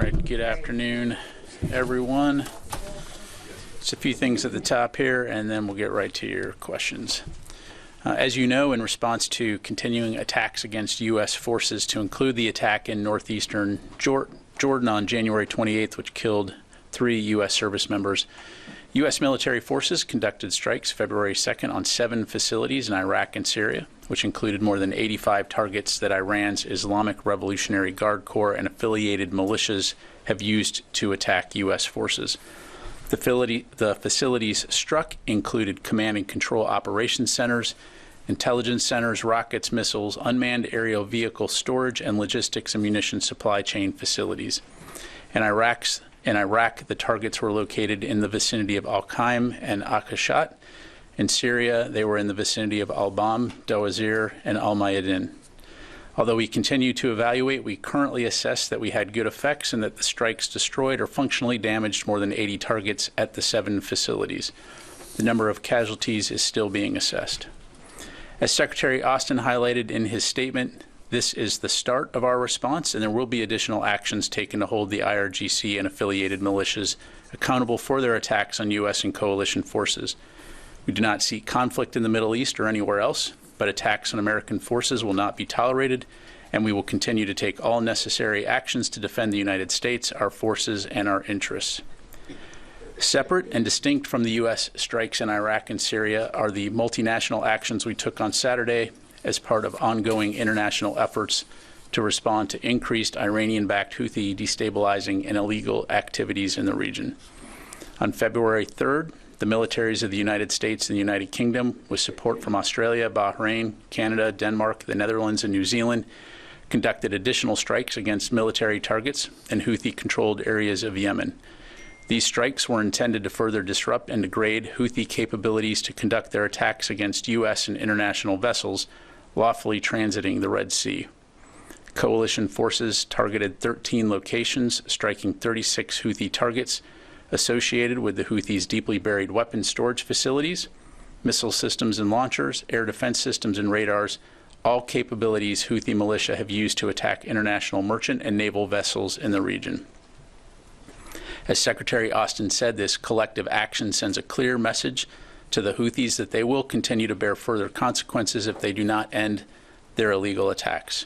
right, good afternoon, everyone. Just a few things at the top here, and then we'll get right to your questions. As you know, in response to continuing attacks against U.S. forces, to include the attack in northeastern Jordan on January 28th, which killed 3 U.S. service members, U.S. military forces conducted strikes February 2nd on 7 facilities in Iraq and Syria, which included more than 85 targets that Iran's Islamic Revolutionary Guard Corps and affiliated militias have used to attack U.S. forces. The facilities struck included command and control operations centers, intelligence centers, rockets, missiles, unmanned aerial vehicle storage, and logistics and munitions supply chain facilities. In Iraq, the targets were located in the vicinity of Al-Qaim and Akashat. In Syria, they were in the vicinity of Al-Bam, Dawazir, and Al-Mayadin. Although we continue to evaluate, we currently assess that we had good effects and that the strikes destroyed or functionally damaged more than 80 targets at the 7 facilities. The number of casualties is still being assessed. As Secretary Austin highlighted in his statement, this is the start of our response, and there will be additional actions taken to hold the IRGC and affiliated militias accountable for their attacks on U.S. and coalition forces. We do not seek conflict in the Middle East or anywhere else, but attacks on American forces will not be tolerated, and we will continue to take all necessary actions to defend the United States, our forces, and our interests. Separate and distinct from the U.S. strikes in Iraq and Syria are the multinational actions we took on Saturday as part of ongoing international efforts to respond to increased Iranian-backed Houthi destabilizing and illegal activities in the region. On February 3rd, the militaries of the United States and the United Kingdom, with support from Australia, Bahrain, Canada, Denmark, the Netherlands, and New Zealand, conducted additional strikes against military targets in Houthi-controlled areas of Yemen. These strikes were intended to further disrupt and degrade Houthi capabilities to conduct their attacks against U.S. and international vessels lawfully transiting the Red Sea. Coalition forces targeted 13 locations, striking 36 Houthi targets associated with the Houthis' deeply buried weapons storage facilities, missile systems and launchers, air defense systems and radars, all capabilities Houthi militia have used to attack international merchant and naval vessels in the region. As Secretary Austin said, this collective action sends a clear message to the Houthis that they will continue to bear further consequences if they do not end their illegal attacks.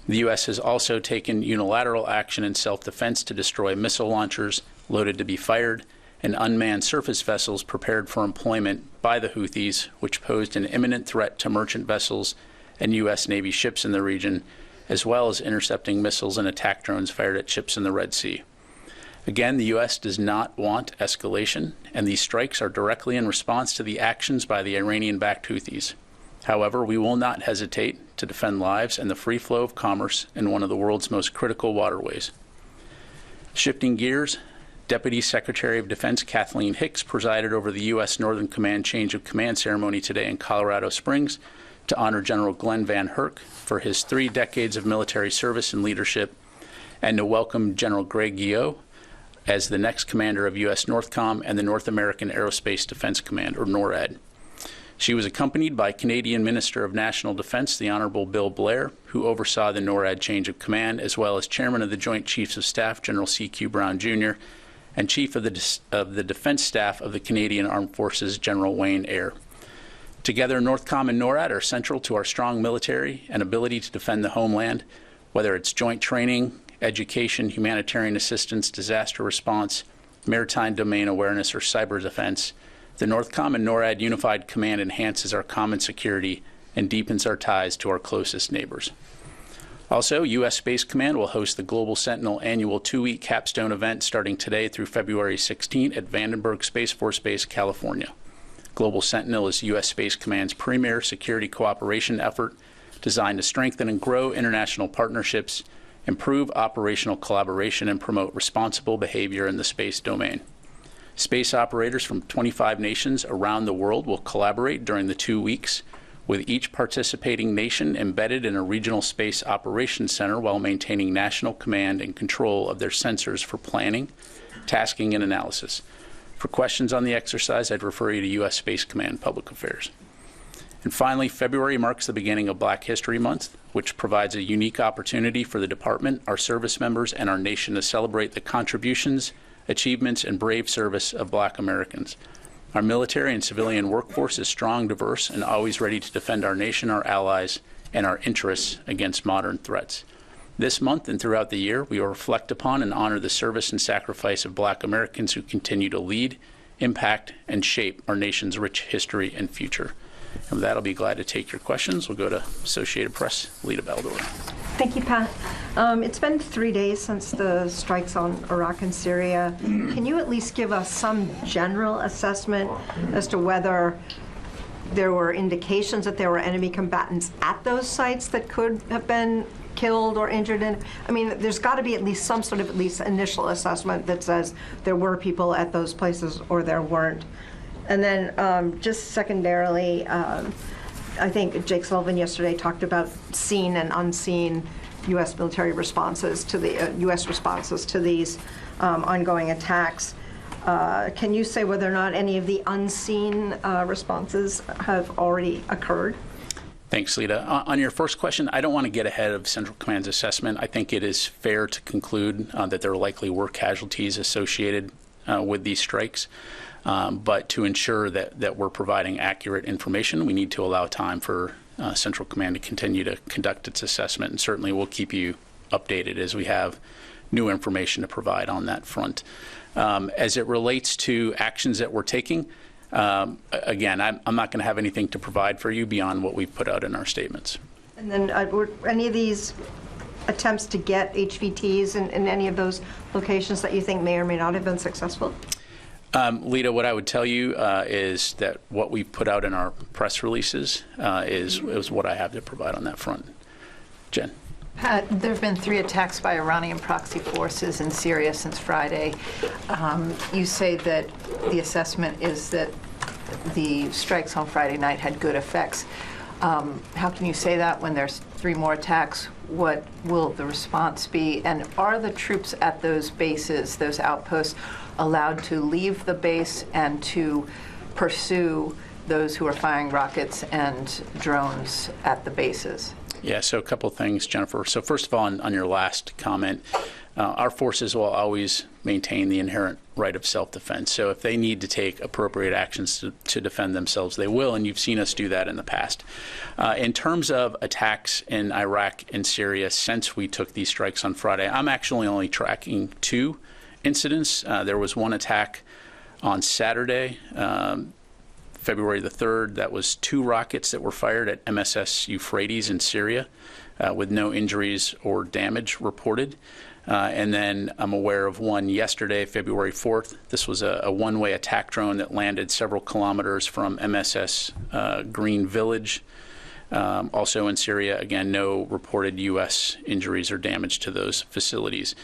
The U.S. has also taken unilateral action in self-defense to destroy missile launchers loaded to be fired and unmanned surface vessels prepared for employment by the Houthis, which posed an imminent threat to merchant vessels and U.S. Navy ships in the region, as well as intercepting missiles and attack drones fired at ships in the Red Sea. Again, the U.S. does not want escalation, and these strikes are directly in response to the actions by the Iranian-backed Houthis. However, we will not hesitate to defend lives and the free flow of commerce in one of the world's most critical waterways. Shifting gears, Deputy Secretary of Defense Kathleen Hicks presided over the U.S. Northern Command change of command ceremony today in Colorado Springs to honor General Glenn Van Herk for his 3 decades of military service and leadership, and to welcome General Greg Guillot as the next commander of U.S. NORTHCOM and the North American Aerospace Defense Command, or NORAD. She was accompanied by Canadian Minister of National Defense, the Honorable Bill Blair, who oversaw the NORAD change of command, as well as Chairman of the Joint Chiefs of Staff, General C.Q. Brown, Jr., and Chief of the Defense Staff of the Canadian Armed Forces, General Wayne Eyre. Together, NORTHCOM and NORAD are central to our strong military and ability to defend the homeland, whether it's joint training, education, humanitarian assistance, disaster response, maritime domain awareness, or cyber defense. The NORTHCOM and NORAD Unified Command enhances our common security and deepens our ties to our closest neighbors. Also, U.S. Space Command will host the Global Sentinel annual 2-week capstone event starting today through February 16 at Vandenberg Space Force Base, California. Global Sentinel is U.S. Space Command's premier security cooperation effort designed to strengthen and grow international partnerships, improve operational collaboration, and promote responsible behavior in the space domain. Space operators from 25 nations around the world will collaborate during the 2 weeks, with each participating nation embedded in a regional space operations center while maintaining national command and control of their sensors for planning, tasking, and analysis. For questions on the exercise, I'd refer you to U.S. Space Command Public Affairs. And finally, February marks the beginning of Black History Month, which provides a unique opportunity for the department, our service members, and our nation to celebrate the contributions, achievements, and brave service of Black Americans. Our military and civilian workforce is strong, diverse, and always ready to defend our nation, our allies, and our interests against modern threats. This month and throughout the year, we will reflect upon and honor the service and sacrifice of Black Americans who continue to lead, impact, and shape our nation's rich history and future. And with that, I'll be glad to take your questions. We'll go to Associated Press, Lita Baldor. Thank you, Pat. It's been 3 days since the strikes on Iraq and Syria. Can you at least give us some general assessment as to whether there were indications that there were enemy combatants at those sites that could have been killed or injured? I mean, there's got to be at least some sort of initial assessment that says there were people at those places or there weren't. And then just secondarily, I think Jake Sullivan yesterday talked about seen and unseen U.S. military responses to the U.S. responses to these ongoing attacks. Can you say whether or not any of the unseen responses have already occurred? Thanks, Lita. On your first question, I don't want to get ahead of Central Command's assessment. I think it is fair to conclude that there likely were casualties associated with these strikes. But to ensure that we're providing accurate information, we need to allow time for Central Command to continue to conduct its assessment. And certainly we'll keep you updated as we have new information to provide on that front. As it relates to actions that we're taking, again, I'm not going to have anything to provide for you beyond what we've put out in our statements. And then were any of these attempts to get HVTs in any of those locations that you think may or may not have been successful? Lita, what I would tell you is that what we put out in our press releases is what I have to provide on that front. Jen. Pat, there have been 3 attacks by Iranian proxy forces in Syria since Friday. You say that the assessment is that the strikes on Friday night had good effects. How can you say that when there's 3 more attacks? What will the response be? And are the troops at those bases, those outposts, allowed to leave the base and to pursue those who are firing rockets and drones at the bases? Yeah, so a couple of things, Jennifer. So first of all, on your last comment, our forces will always maintain the inherent right of self-defense. So if they need to take appropriate actions to defend themselves, they will, and you've seen us do that in the past. In terms of attacks in Iraq and Syria since we took these strikes on Friday, I'm actually only tracking 2 incidents. There was one attack on Saturday, February the 3rd. That was 2 rockets that were fired at MSS Euphrates in Syria with no injuries or damage reported. And then I'm aware of one yesterday, February 4th. This was a one-way attack drone that landed several kilometers from MSS Green Village, also in Syria. Again, no reported U.S. injuries or damage to those facilities.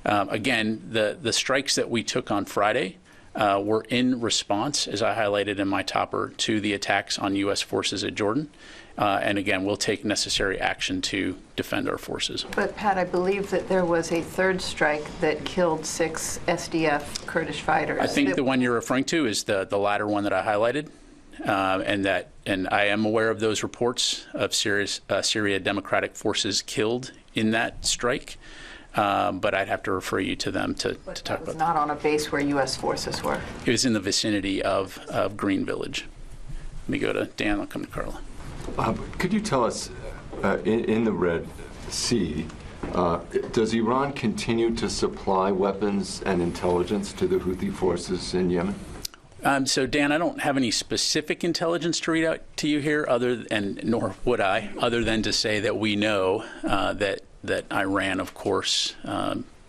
Again, the strikes that we took on Friday were in response, as I highlighted in my topper, to the attacks on U.S. forces at Jordan. And again, we'll take necessary action to defend our forces. But Pat, I believe that there was a 3rd strike that killed 6 SDF Kurdish fighters. I think the one you're referring to is the latter one that I highlighted. And I am aware of those reports of Syria Democratic Forces killed in that strike. But I'd have to refer you to them to talk about that. It was not on a base where U.S. forces were. It was in the vicinity of Green Village. Let me go to Dan. I'll come to Carla. Could you tell us, in the Red Sea, does Iran continue to supply weapons and intelligence to the Houthi forces in Yemen? So, Dan, I don't have any specific intelligence to read out to you here, nor would I, other than to say that we know that Iran, of course,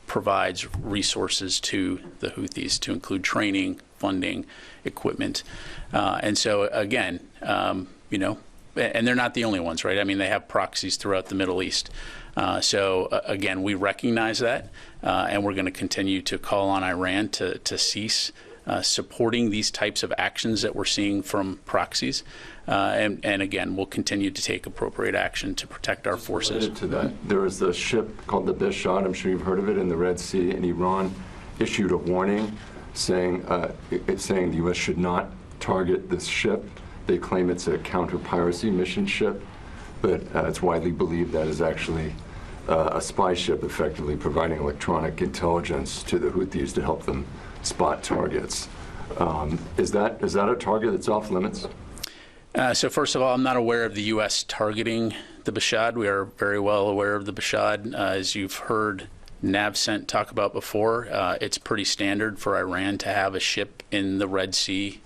provides resources to the Houthis to include training, funding, equipment. And so, again, and they're not the only ones, right? I mean, they have proxies throughout the Middle East. Again, we recognize that, and we're going to continue to call on Iran to cease supporting these types of actions that we're seeing from proxies. And again, we'll continue to take appropriate action to protect our forces. Related to that, there was a ship called the Bishad, I'm sure you've heard of it, in the Red Sea, and Iran issued a warning saying the U.S. should not target this ship they claim it's a counter-piracy mission ship, but it's widely believed that is actually a spy ship, effectively providing electronic intelligence to the Houthis to help them spot targets. Is that a target that's off limits? So first of all, I'm not aware of the U.S. targeting the Bashad. We are very well aware of the Bashad. As you've heard NavCent talk about before, it's pretty standard for Iran to have a ship in the Red Sea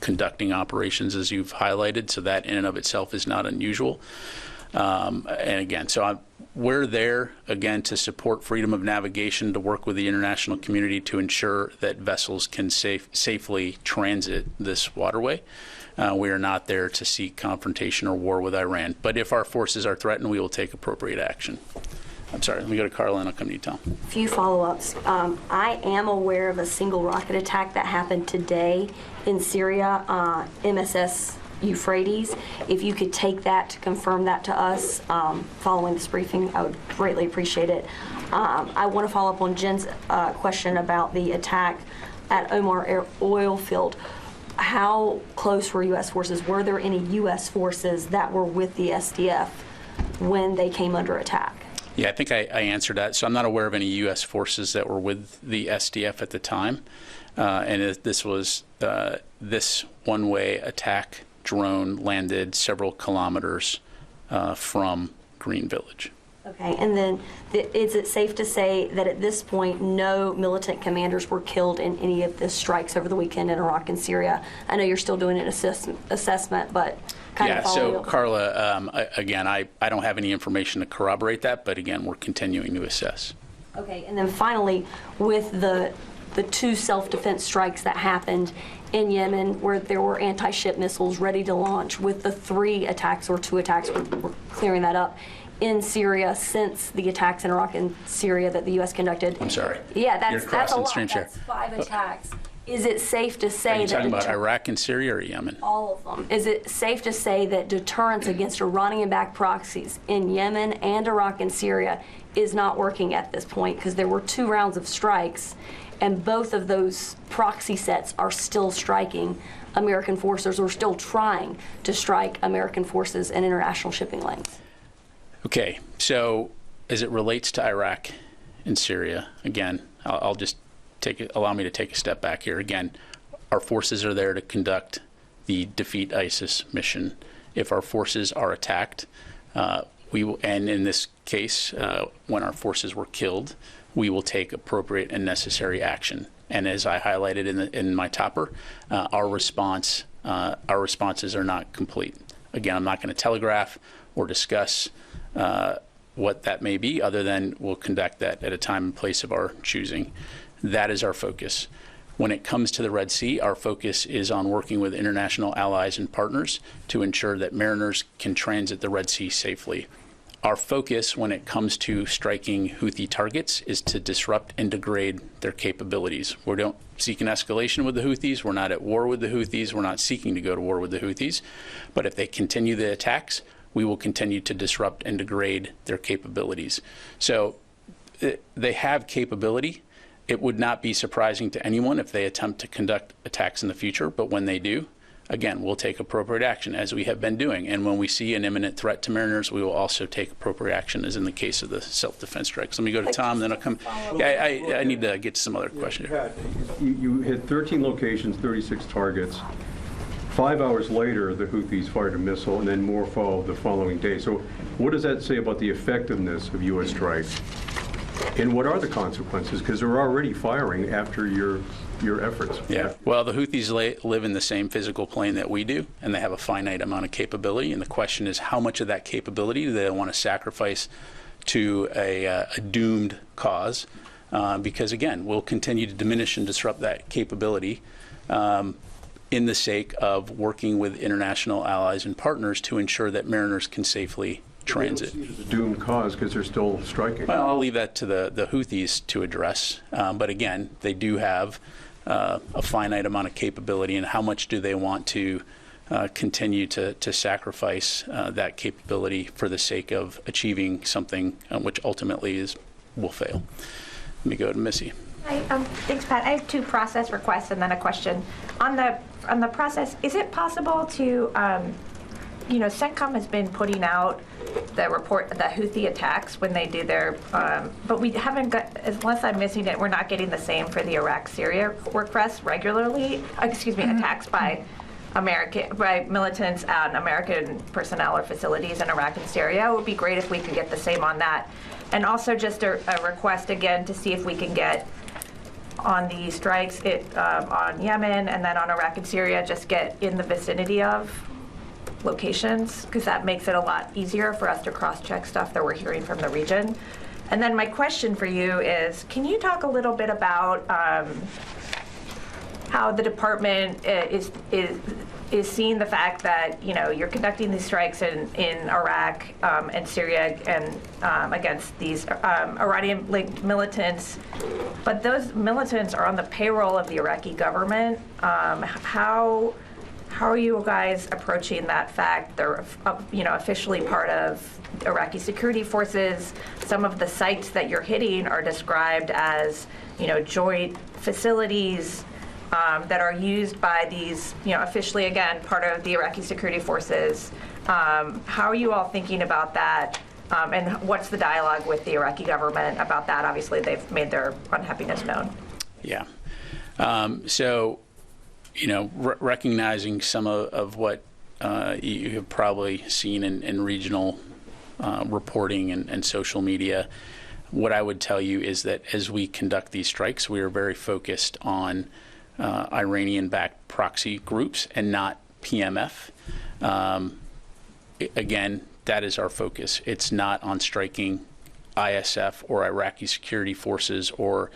conducting operations, as you've highlighted, so that in and of itself is not unusual. And again, we're there, again, to support freedom of navigation, to work with the international community to ensure that vessels can safely transit this waterway. We are not there to seek confrontation or war with Iran. But if our forces are threatened, we will take appropriate action. I'm sorry, let me go to Carla and I'll come to you, Tom. A few follow-ups. I am aware of a single rocket attack that happened today in Syria, MSS Euphrates. If you could take that to confirm that to us following this briefing, I would greatly appreciate it. I want to follow up on Jen's question about the attack at Omar oil field. How close were U.S. forces? Were there any U.S. forces that were with the SDF when they came under attack? Yeah, I think I answered that. So I'm not aware of any U.S. forces that were with the SDF at the time. And this was this one-way attack drone landed several kilometers from Green Village. Okay, and then is it safe to say that at this point no militant commanders were killed in any of the strikes over the weekend in Iraq and Syria? I know you're still doing an assessment, but kind of following up. Carla, again, I don't have any information to corroborate that, but again, we're continuing to assess. Okay, and then finally, with the two self-defense strikes that happened in Yemen, where there were anti-ship missiles ready to launch, with the 3 attacks or 2 attacks, we're clearing that up, in Syria since the attacks in Iraq and Syria that the U.S. conducted. I'm sorry. Yeah, that's a lot. Stream share. That's 5 attacks. Is it safe to say that... Are you talking about Iraq and Syria or Yemen? All of them. Is it safe to say that deterrence against Iranian-backed proxies in Yemen and Iraq and Syria is not working at this point? Because there were 2 rounds of strikes, and both of those proxy sets are still striking American forces, or still trying to strike American forces in international shipping lanes. Okay, so as it relates to Iraq and Syria, again, I'll just allow me to take a step back here. Again, our forces are there to conduct the Defeat ISIS mission. If our forces are attacked, we will, and in this case, when our forces were killed, we will take appropriate and necessary action. And as I highlighted in my topper, our responses are not complete. Again, I'm not going to telegraph or discuss what that may be, other than we'll conduct that at a time and place of our choosing. That is our focus. When it comes to the Red Sea, our focus is on working with international allies and partners to ensure that mariners can transit the Red Sea safely. Our focus when it comes to striking Houthi targets is to disrupt and degrade their capabilities. We don't seek an escalation with the Houthis. We're not at war with the Houthis. We're not seeking to go to war with the Houthis. But if they continue the attacks, we will continue to disrupt and degrade their capabilities. So they have capability. It would not be surprising to anyone if they attempt to conduct attacks in the future, but when they do, again, we'll take appropriate action, as we have been doing. And when we see an imminent threat to mariners, we will also take appropriate action, as in the case of the self-defense strikes. Let me go to Tom, then I'll come. Yeah, I need to get to some other questions. You hit 13 locations, 36 targets. 5 hours later, the Houthis fired a missile, and then more followed the following day. So what does that say about the effectiveness of U.S. strikes? And what are the consequences? Because they're already firing after your efforts. Yeah, well, the Houthis live in the same physical plane that we do, and they have a finite amount of capability. And the question is, how much of that capability do they want to sacrifice to a doomed cause? Because, again, we'll continue to diminish and disrupt that capability in the sake of working with international allies and partners to ensure that mariners can safely transit. They don't see it as a doomed cause because they're still striking. Well, I'll leave that to the Houthis to address. But again, they do have a finite amount of capability, and how much do they want to continue to sacrifice that capability for the sake of achieving something which ultimately will fail. Let me go to Missy. Hi, thanks, Pat. I have two process requests and then a question. On the process, is it possible to, CENTCOM has been putting out the report, the Houthi attacks when they do their, but we haven't got, unless I'm missing it, we're not getting the same for the Iraq-Syria requests regularly, attacks by militants and American personnel or facilities in Iraq and Syria. It would be great if we could get the same on that. And also just a request again to see if we can get on the strikes on Yemen and then on Iraq and Syria, just get in the vicinity of locations, because that makes it a lot easier for us to cross-check stuff that we're hearing from the region. And then my question for you is, can you talk a little bit about how the department is seeing the fact that you're conducting these strikes in Iraq and Syria and against these Iranian-linked militants, but those militants are on the payroll of the Iraqi government. How are you guys approaching that fact? They're officially part of Iraqi security forces. Some of the sites that you're hitting are described as joint facilities that are used by these, officially, again, part of the Iraqi security forces. How are you all thinking about that? And what's the dialogue with the Iraqi government about that? Obviously, they've made their unhappiness known. Yeah. Recognizing some of what you have probably seen in regional reporting and social media, what I would tell you is that as we conduct these strikes, we are very focused on Iranian-backed proxy groups and not PMF. Again, that is our focus. It's not on striking ISF or Iraqi security forces or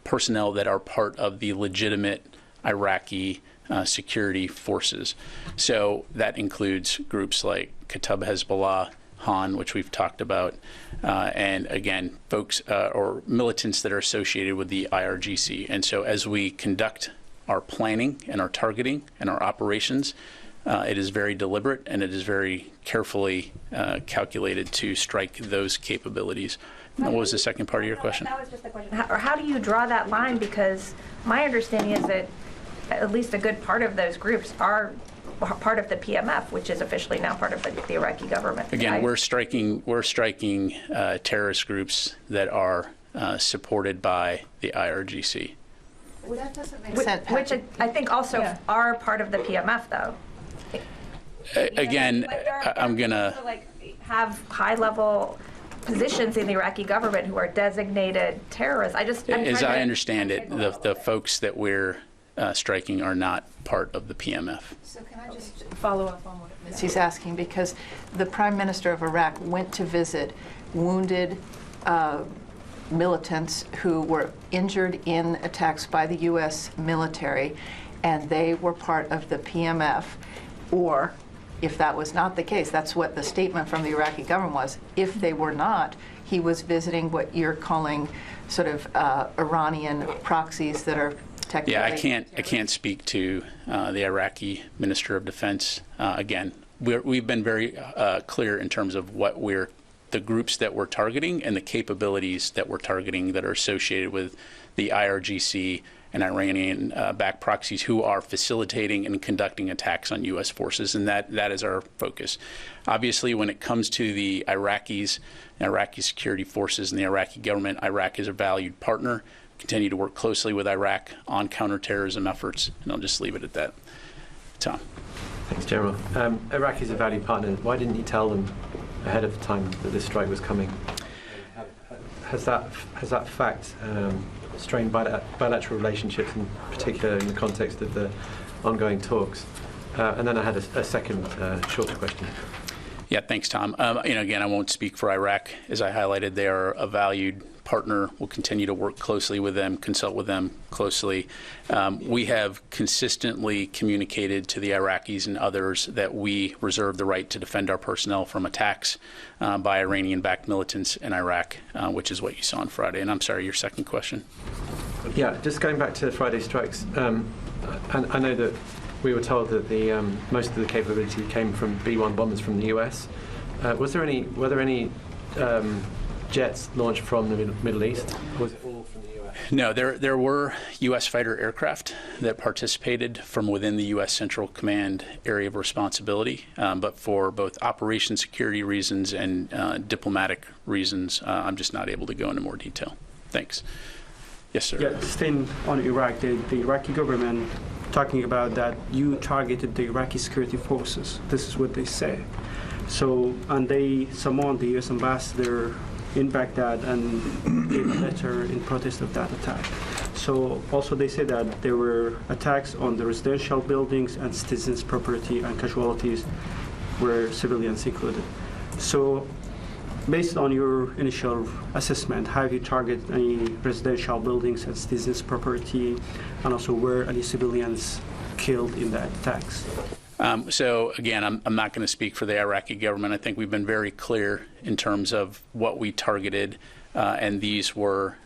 personnel that are part of the legitimate Iraqi security forces. So that includes groups like Kata'ib Hezbollah, Han, which we've talked about, and again, folks or militants that are associated with the IRGC. And so as we conduct our planning and our targeting and our operations, it is very deliberate and it is very carefully calculated to strike those capabilities. What was the second part of your question? That was just the question. How do you draw that line? Because my understanding is that at least a good part of those groups are part of the PMF, which is officially now part of the Iraqi government. Again, we're striking terrorist groups that are supported by the IRGC. Well, that doesn't make sense. Which I think also are part of the PMF, though. Again, I'm gonna have high-level positions in the Iraqi government who are designated terrorists. As I understand it, the folks that we're striking are not part of the PMF. So can I just follow up on what Mitzi's asking? Because the Prime Minister of Iraq went to visit wounded militants who were injured in attacks by the U.S. military, and they were part of the PMF. Or, if that was not the case, that's what the statement from the Iraqi government was. If they were not, he was visiting what you're calling sort of Iranian proxies that are technically. Yeah, I can't speak to the Iraqi Minister of Defense. Again, we've been very clear in terms of the groups that we're targeting and the capabilities that we're targeting that are associated with the IRGC and Iranian-backed proxies who are facilitating and conducting attacks on U.S. forces, and that is our focus. Obviously, when it comes to the Iraqis, Iraqi security forces, and the Iraqi government, Iraq is a valued partner. Continue to work closely with Iraq on counterterrorism efforts, and I'll just leave it at that. Tom. Thanks, General. Iraq is a valued partner. Why didn't you tell them ahead of the time that this strike was coming? Has that fact strained bilateral relationships, in particular in the context of the ongoing talks? And then I had a second shorter question. Yeah, thanks, Tom. Again, I won't speak for Iraq. As I highlighted, they are a valued partner. We'll continue to work closely with them, consult with them closely. We have consistently communicated to the Iraqis and others that we reserve the right to defend our personnel from attacks by Iranian-backed militants in Iraq, which is what you saw on Friday. And I'm sorry, your second question? Yeah, just going back to the Friday strikes, and I know that we were told that most of the capability came from B-1 bombers from the US. Were there any jets launched from the Middle East? Was it all from the US? No, there were U.S. fighter aircraft that participated from within the U.S. Central Command area of responsibility, but for both operation security reasons and diplomatic reasons, I'm just not able to go into more detail. Thanks. Yes, sir. Yeah, staying on Iraq, the Iraqi government talking about that you targeted the Iraqi security forces. This is what they say. So, and they summoned the U.S. ambassador in Baghdad and gave a letter in protest of that attack. So also they say that there were attacks on the residential buildings and citizens' property, and casualties were civilians included. So based on your initial assessment, have you targeted any residential buildings and citizens' property, and also were any civilians killed in the attacks? So again, I'm not going to speak for the Iraqi government. I think we've been very clear in terms of what we targeted, and these were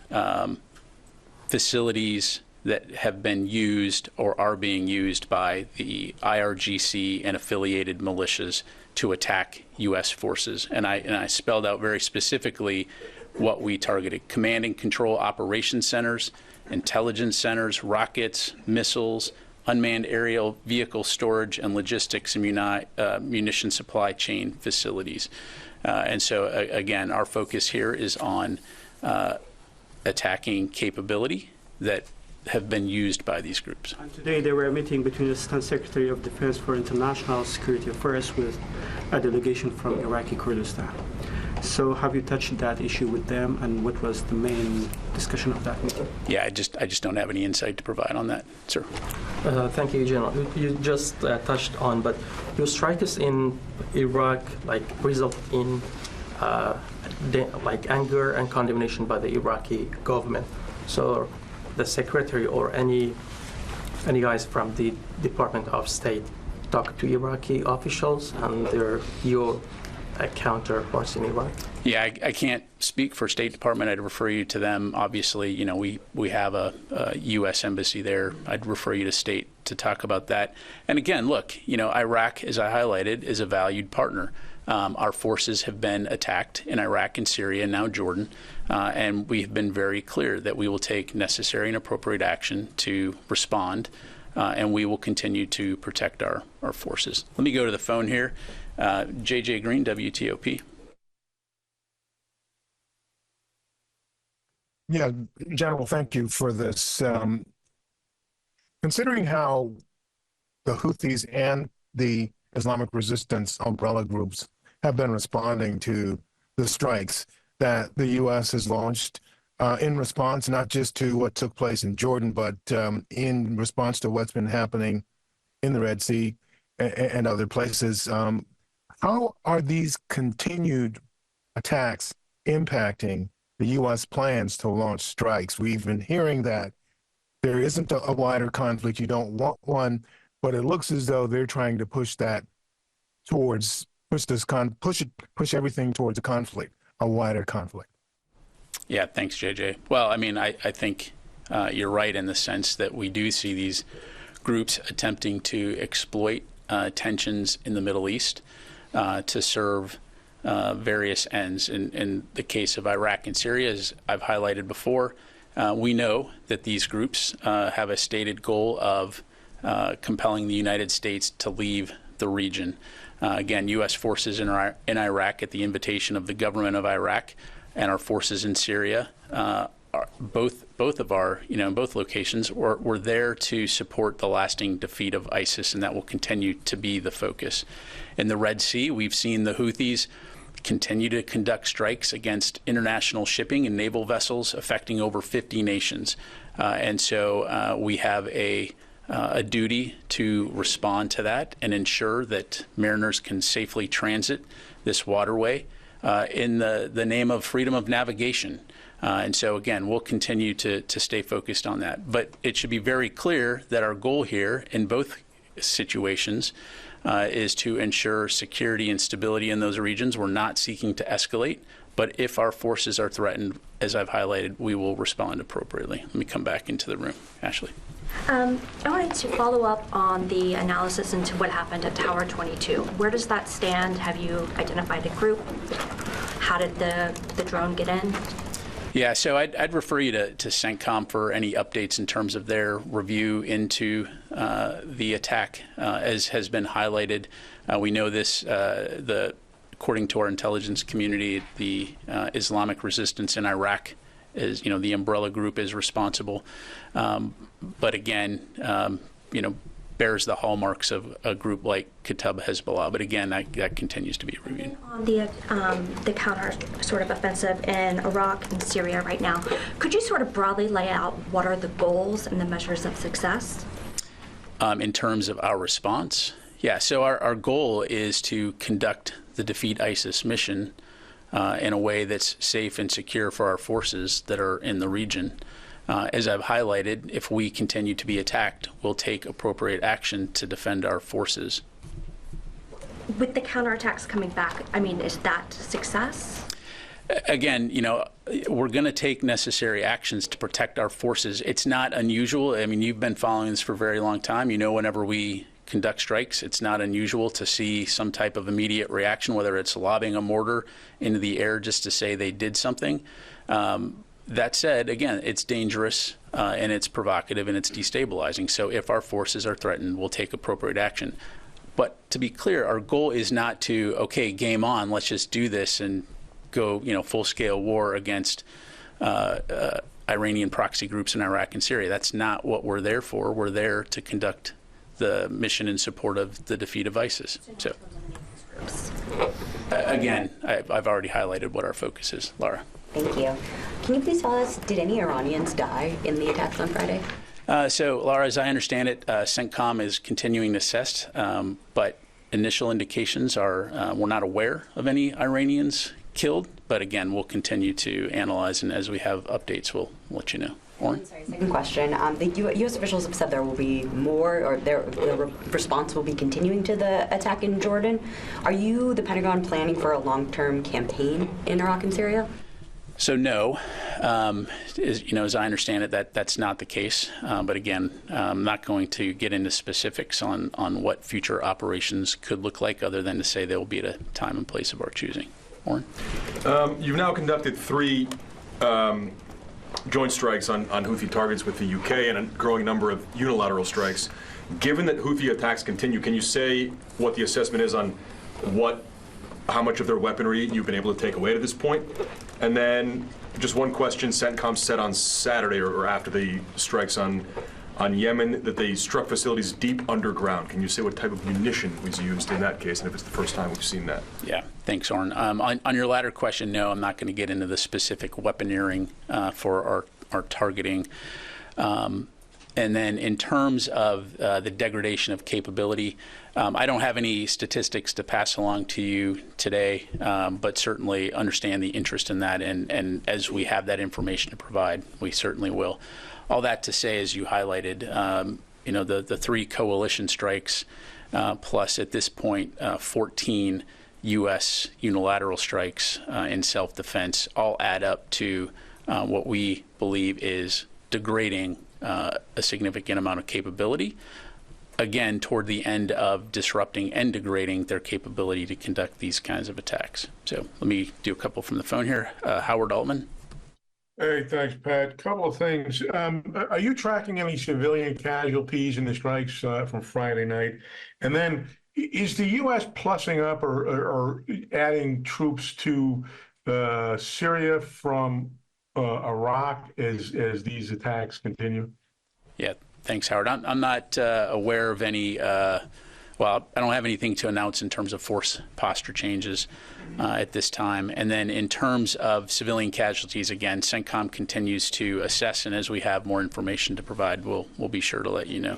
facilities that have been used or are being used by the IRGC and affiliated militias to attack U.S. forces. And I spelled out very specifically what we targeted: command and control operations centers, intelligence centers, rockets, missiles, unmanned aerial vehicle storage and logistics and munition supply chain facilities. And so, again, our focus here is on attacking capability that have been used by these groups. And today there were a meeting between the Assistant Secretary of Defense for International Security Affairs with a delegation from Iraqi Kurdistan. So have you touched that issue with them, and what was the main discussion of that meeting? Yeah, I just don't have any insight to provide on that, sir. Thank you, General. You just touched on, but your strikes in Iraq result in anger and condemnation by the Iraqi government. So the secretary or any guys from the Department of State talk to Iraqi officials and your counterparts in Iraq? Yeah, I can't speak for State Department. I'd refer you to them. Obviously, you know, we have a U.S. embassy there. I'd refer you to State to talk about that. And again, look, you know, Iraq, as I highlighted, is a valued partner. Our forces have been attacked in Iraq and Syria, and now Jordan, and we've been very clear that we will take necessary and appropriate action to respond, and we will continue to protect our forces. Let me go to the phone here. J.J. Green, WTOP. Yeah, General, thank you for this. Considering how the Houthis and the Islamic resistance umbrella groups have been responding to the strikes that the U.S. has launched in response not just to what took place in Jordan, but in response to what's been happening in the Red Sea and other places. How are these continued attacks impacting the U.S. plans to launch strikes? We've been hearing that there isn't a wider conflict. You don't want one, but it looks as though they're trying to push that towards push everything towards a conflict, a wider conflict. Yeah, thanks, JJ. Well, I mean, I think you're right in the sense that we do see these groups attempting to exploit tensions in the Middle East to serve various ends. In the case of Iraq and Syria, as I've highlighted before, we know that these groups have a stated goal of compelling the United States to leave the region. Again, U.S. forces in Iraq at the invitation of the government of Iraq, and our forces in Syria, both of our, in both locations, were there to support the lasting defeat of ISIS, and that will continue to be the focus. In the Red Sea, we've seen the Houthis continue to conduct strikes against international shipping and naval vessels affecting over 50 nations. And so we have a duty to respond to that and ensure that mariners can safely transit this waterway in the name of freedom of navigation. And so, again, we'll continue to stay focused on that. But it should be very clear that our goal here in both situations is to ensure security and stability in those regions. We're not seeking to escalate, but if our forces are threatened, as I've highlighted, we will respond appropriately. Let me come back into the room. Ashley. I wanted to follow up on the analysis into what happened at Tower 22. Where does that stand? Have you identified a group? how did the drone get in? Yeah, so I'd refer you to CENTCOM for any updates in terms of their review into the attack. As has been highlighted, we know this, according to our intelligence community, the Islamic resistance in Iraq is, the umbrella group is responsible. But again, bears the hallmarks of a group like Kata'ib Hezbollah. But again, that continues to be reviewed. On the counter sort of offensive in Iraq and Syria right now, could you sort of broadly lay out what are the goals and the measures of success? In terms of our response, yeah. So our goal is to conduct the Defeat ISIS mission in a way that's safe and secure for our forces that are in the region. As I've highlighted, if we continue to be attacked, we'll take appropriate action to defend our forces. With the counterattacks coming back, I mean, is that success? Again, we're going to take necessary actions to protect our forces. It's not unusual. I mean, you've been following this for a very long time. Whenever we conduct strikes, it's not unusual to see some type of immediate reaction, whether it's lobbing a mortar into the air just to say they did something. That said, again, it's dangerous and it's provocative and it's destabilizing. So if our forces are threatened, we'll take appropriate action. But to be clear, our goal is not to, okay, game on, let's just do this and go, full-scale war against Iranian proxy groups in Iraq and Syria. That's not what we're there for. We're there to conduct the mission in support of the defeat of ISIS. So, again, I've already highlighted what our focus is. Laura. Thank you. Can you please tell us, did any Iranians die in the attacks on Friday? So, Laura, as I understand it, CENTCOM is continuing to assess, but initial indications are we're not aware of any Iranians killed. But again, we'll continue to analyze, and as we have updates, we'll let you know. Oren? Sorry, second question. The U.S. officials have said there will be more, or the response will be continuing to the attack in Jordan. Are you, the Pentagon, planning for a long-term campaign in Iraq and Syria? So no, as I understand it, that's not the case. But again, I'm not going to get into specifics on what future operations could look like, other than to say they will be at a time and place of our choosing. Oren? You've now conducted 3 joint strikes on Houthi targets with the UK and a growing number of unilateral strikes. Given that Houthi attacks continue, can you say what the assessment is on how much of their weaponry you've been able to take away to this point? And then just one question, CENTCOM said on Saturday or after the strikes on Yemen that they struck facilities deep underground. Can you say what type of munition was used in that case, and if it's the first time we've seen that? Yeah, thanks, Oren. On your latter question, no, I'm not going to get into the specific weaponeering for our targeting. And then in terms of the degradation of capability, I don't have any statistics to pass along to you today, but certainly understand the interest in that. And as we have that information to provide, we certainly will. All that to say, as you highlighted, the 3 coalition strikes, plus at this point 14 U.S. unilateral strikes in self-defense, all add up to what we believe is degrading a significant amount of capability, again, toward the end of disrupting and degrading their capability to conduct these kinds of attacks. So let me do a couple from the phone here. Howard Altman. Hey, thanks, Pat. Couple of things. Are you tracking any civilian casualties in the strikes from Friday night? And then is the U.S. plussing up or adding troops to Syria from Iraq as these attacks continue? Yeah, thanks, Howard. I'm not aware of any, I don't have anything to announce in terms of force posture changes at this time. And then in terms of civilian casualties, again, CENTCOM continues to assess, and as we have more information to provide, we'll be sure to let you know.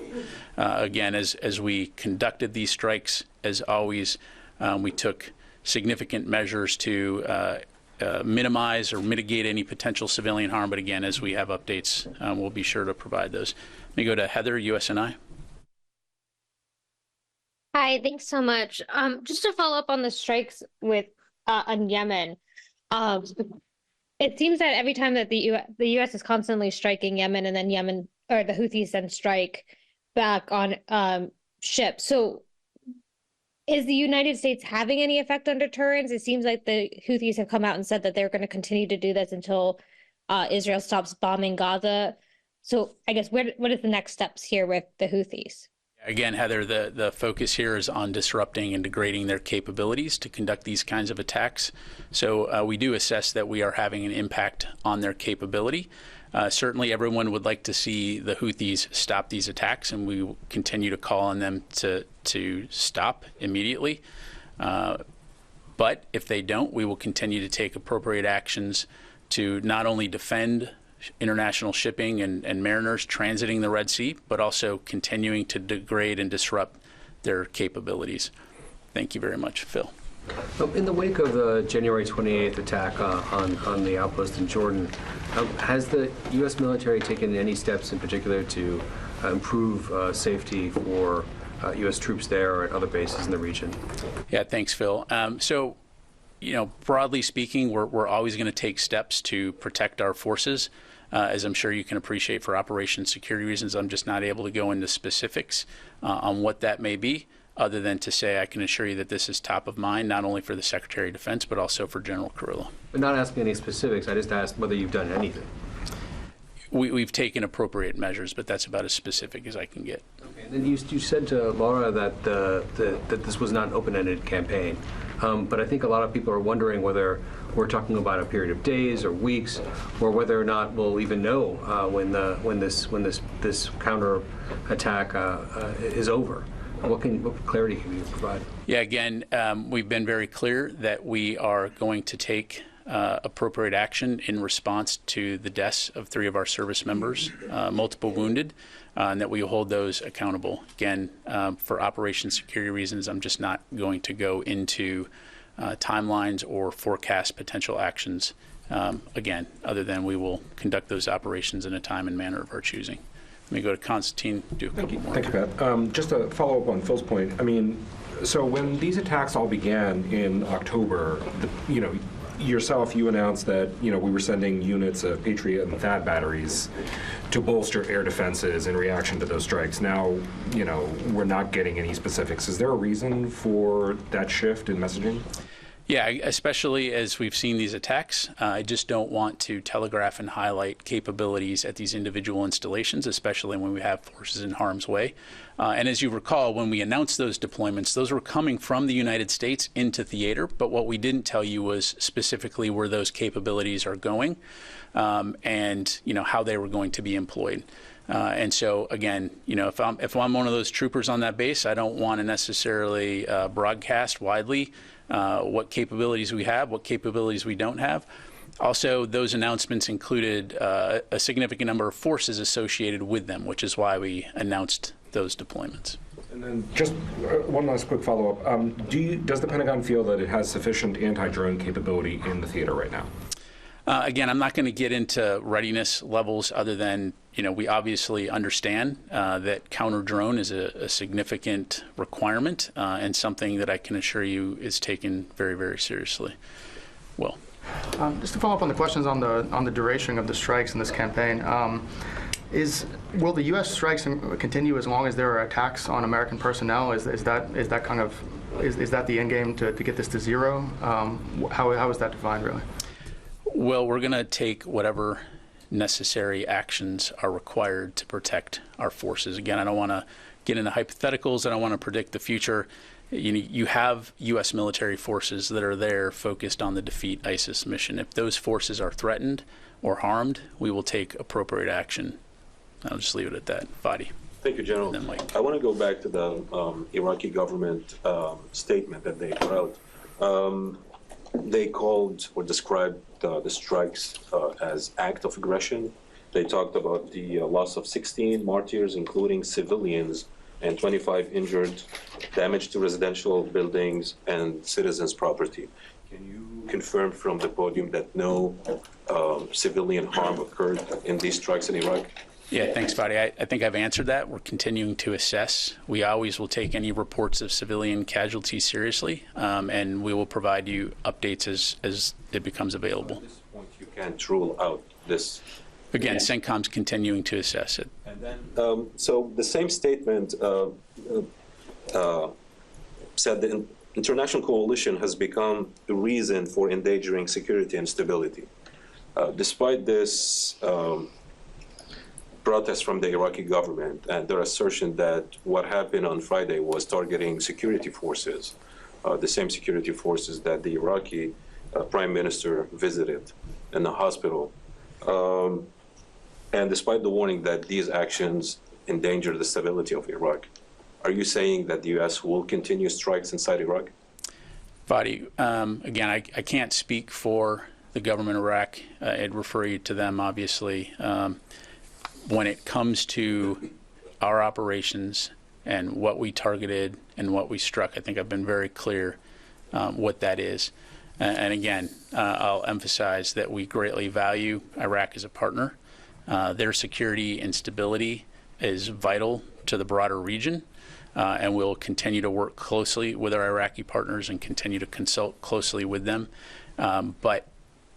Again, as we conducted these strikes, as always, we took significant measures to minimize or mitigate any potential civilian harm. But again, as we have updates, we'll be sure to provide those. Let me go to Heather, USNI. Hi, thanks so much. Just to follow up on the strikes on Yemen, it seems that every time that the U.S. is constantly striking Yemen, and then Yemen or the Houthis then strike back on ships. So is the United States having any effect on deterrence? It seems like the Houthis have come out and said that they're going to continue to do this until Israel stops bombing Gaza. So I guess what is the next steps here with the Houthis? Again, Heather, the focus here is on disrupting and degrading their capabilities to conduct these kinds of attacks. So we do assess that we are having an impact on their capability. Certainly everyone would like to see the Houthis stop these attacks, and we will continue to call on them to stop immediately. But if they don't, we will continue to take appropriate actions to not only defend international shipping and mariners transiting the Red Sea, but also continuing to degrade and disrupt their capabilities. Thank you very much, Phil. In the wake of the January 28th attack on the outpost in Jordan, has the U.S. military taken any steps in particular to improve safety for U.S. troops there or at other bases in the region? Yeah, thanks, Phil. So, broadly speaking, we're always going to take steps to protect our forces. As I'm sure you can appreciate, for operation security reasons, I'm just not able to go into specifics on what that may be, other than to say I can assure you that this is top of mind, not only for the Secretary of Defense, but also for General Carrillo. I'm not asking any specifics. I just asked whether you've done anything. We've taken appropriate measures, but that's about as specific as I can get. Okay. And then you said to Laura that that this was not an open-ended campaign, but I think a lot of people are wondering whether we're talking about a period of days or weeks, or whether or not we'll even know when this counter attack is over. What clarity can you provide? Yeah, again, we've been very clear that we are going to take appropriate action in response to the deaths of 3 of our service members, multiple wounded, and that we hold those accountable. Again, for operation security reasons, I'm just not going to go into timelines or forecast potential actions, again, other than we will conduct those operations in a time and manner of our choosing. Let me go to Constantine, do a couple more. Thank you, Pat. Just to follow up on Phil's point, I mean, so when these attacks all began in October, yourself, you announced that, we were sending units of Patriot and THAAD batteries to bolster air defenses in reaction to those strikes. Now, we're not getting any specifics. Is there a reason for that shift in messaging? Yeah, especially as we've seen these attacks. I just don't want to telegraph and highlight capabilities at these individual installations, especially when we have forces in harm's way. And as you recall, when we announced those deployments, those were coming from the United States into theater, but what we didn't tell you was specifically where those capabilities are going, and how they were going to be employed. And so again, if I'm one of those troopers on that base, I don't want to necessarily broadcast widely what capabilities we have, what capabilities we don't have. Also, those announcements included a significant number of forces associated with them, which is why we announced those deployments. And then just one last quick follow-up. Does the Pentagon feel that it has sufficient anti-drone capability in the theater right now? Again, I'm not going to get into readiness levels other than, we obviously understand that counter-drone is a significant requirement and something that I can assure you is taken very, very seriously. Will. Just to follow up on the questions on the duration of the strikes in this campaign, will the U.S. strikes continue as long as there are attacks on American personnel? Is that the end game to get this to zero? How is that defined, really? Well, we're going to take whatever necessary actions are required to protect our forces. Again, I don't want to get into hypotheticals. I don't want to predict the future. You have U.S. military forces that are there focused on the defeat ISIS mission. If those forces are threatened or harmed, we will take appropriate action. I'll just leave it at that. Fadi. Thank you, General. I want to go back to the Iraqi government statement that they put out. They called or described the strikes as act of aggression. They talked about the loss of 16 martyrs, including civilians, and 25 injured, damage to residential buildings and citizens' property. Can you confirm from the podium that no civilian harm occurred in these strikes in Iraq? Yeah, thanks, Fadi. I think I've answered that. We're continuing to assess. We always will take any reports of civilian casualties seriously, and we will provide you updates as it becomes available. At this point, you can't rule out this. Again, CENTCOM's continuing to assess it. And then, so the same statement said the international coalition has become a reason for endangering security and stability. Despite this protest from the Iraqi government and their assertion that what happened on Friday was targeting security forces, the same security forces that the Iraqi prime minister visited in the hospital. And despite the warning that these actions endanger the stability of Iraq, are you saying that the U.S. will continue strikes inside Iraq? Fadi, again, I can't speak for the government of Iraq. I'd refer you to them, obviously. When it comes to our operations and what we targeted and what we struck, I think I've been very clear what that is. And again, I'll emphasize that we greatly value Iraq as a partner. Their security and stability is vital to the broader region, and we'll continue to work closely with our Iraqi partners and continue to consult closely with them. But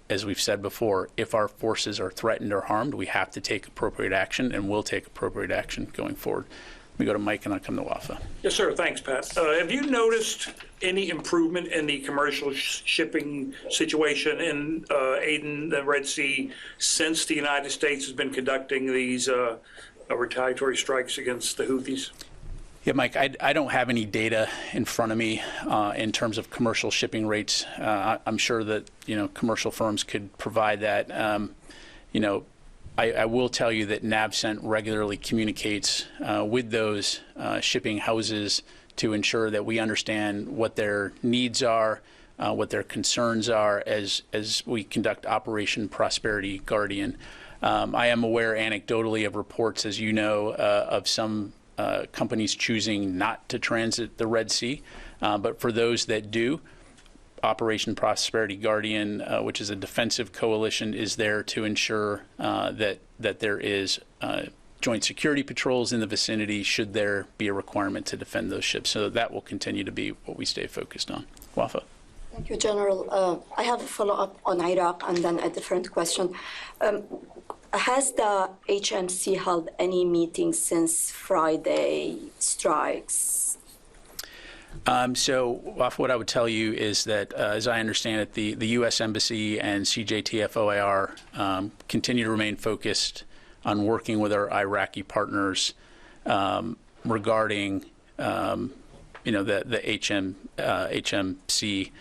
as we've said before, if our forces are threatened or harmed, we have to take appropriate action, and will take appropriate action going forward. Let me go to Mike, and I'll come to Wafa. Yes, sir. Thanks, Pat. Have you noticed any improvement in the commercial shipping situation in Aden, the Red Sea, since the United States has been conducting these retaliatory strikes against the Houthis? Yeah, Mike, I don't have any data in front of me in terms of commercial shipping rates. I'm sure that, commercial firms could provide that. I will tell you that NAVCENT regularly communicates with those shipping houses to ensure that we understand what their needs are, what their concerns are as we conduct Operation Prosperity Guardian. I am aware anecdotally of reports, as you know, of some companies choosing not to transit the Red Sea. But for those that do, Operation Prosperity Guardian, which is a defensive coalition, is there to ensure that there is joint security patrols in the vicinity should there be a requirement to defend those ships. So that will continue to be what we stay focused on. Wafa. Thank you, General. I have a follow-up on Iraq and then a different question. Has the HMC held any meetings since Friday strikes? So what I would tell you is that, as I understand it, the U.S. Embassy and CJTF-OIR continue to remain focused on working with our Iraqi partners regarding, the HMC.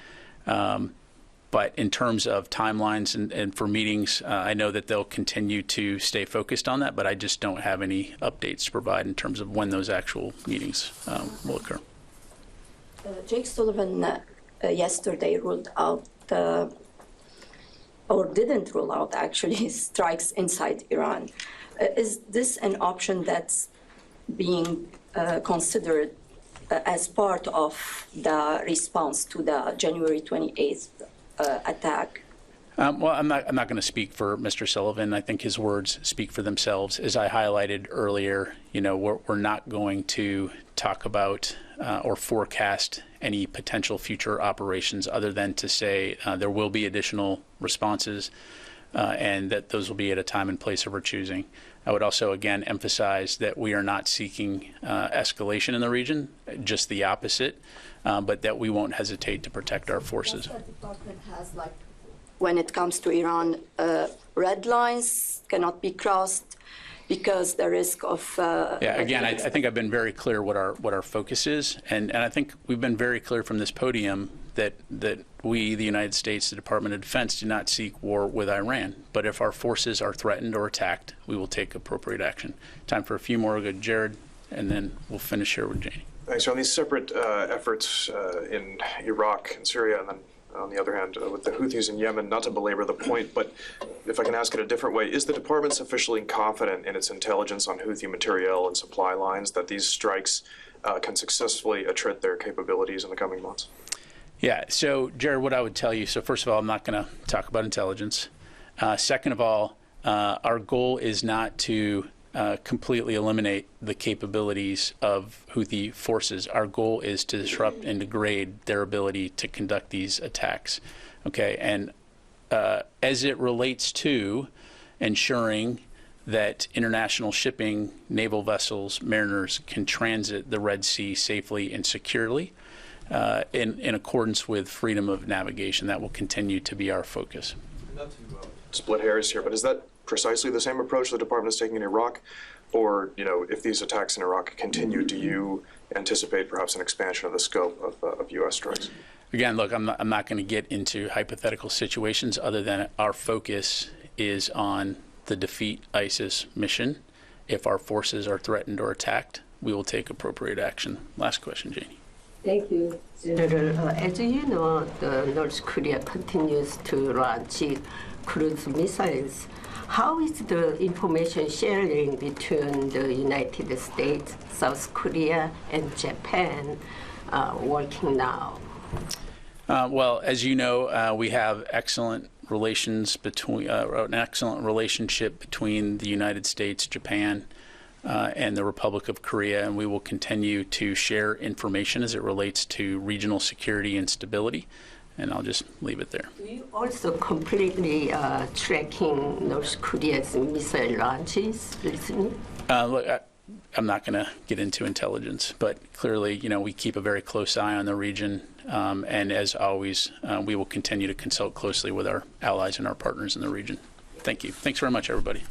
But in terms of timelines and for meetings, I know that they'll continue to stay focused on that, but I just don't have any updates to provide in terms of when those actual meetings will occur. Jake Sullivan yesterday ruled out, or didn't rule out actually, strikes inside Iran. Is this an option that's being considered as part of the response to the January 28th attack? Well, I'm not going to speak for Mr. Sullivan. I think his words speak for themselves. As I highlighted earlier, we're not going to talk about or forecast any potential future operations other than to say there will be additional responses and that those will be at a time and place of our choosing. I would also, again, emphasize that we are not seeking escalation in the region, just the opposite, but that we won't hesitate to protect our forces. The department has, when it comes to Iran, red lines cannot be crossed because the risk of... Yeah, again, I think I've been very clear what our focus is, and I think we've been very clear from this podium that we, the United States, the Department of Defense, do not seek war with Iran. But if our forces are threatened or attacked, we will take appropriate action. Time for a few more. We'll go to Jared, and then we'll finish here with Janie. Thanks. So on these separate efforts in Iraq and Syria, and then on the other hand, with the Houthis in Yemen, not to belabor the point, but if I can ask it a different way, is the department sufficiently confident in its intelligence on Houthi materiel and supply lines that these strikes can successfully attrit their capabilities in the coming months? Yeah, so Jared, what I would tell you, so first of all, I'm not going to talk about intelligence. Second of all, our goal is not to completely eliminate the capabilities of Houthi forces. Our goal is to disrupt and degrade their ability to conduct these attacks. Okay, and as it relates to ensuring that international shipping, naval vessels, mariners can transit the Red Sea safely and securely, in accordance with freedom of navigation. That will continue to be our focus. Not to split hairs here, but is that precisely the same approach the department is taking in Iraq? Or, if these attacks in Iraq continue, do you anticipate perhaps an expansion of the scope of U.S. strikes? Again, look, I'm not going to get into hypothetical situations other than our focus is on the defeat ISIS mission. If our forces are threatened or attacked, we will take appropriate action. Last question, Janie. Thank you, General. As you know, the North Korea continues to launch cruise missiles. How is the information sharing between the United States, South Korea, and Japan working now? Well, as you know, we have excellent relations between an excellent relationship between the United States, Japan, and the Republic of Korea, and we will continue to share information as it relates to regional security and stability. And I'll just leave it there. Do you also completely tracking North Korea's missile launches recently? Look, I'm not going to get into intelligence, but clearly, we keep a very close eye on the region. And as always, we will continue to consult closely with our allies and our partners in the region. Thank you. Thanks very much, everybody.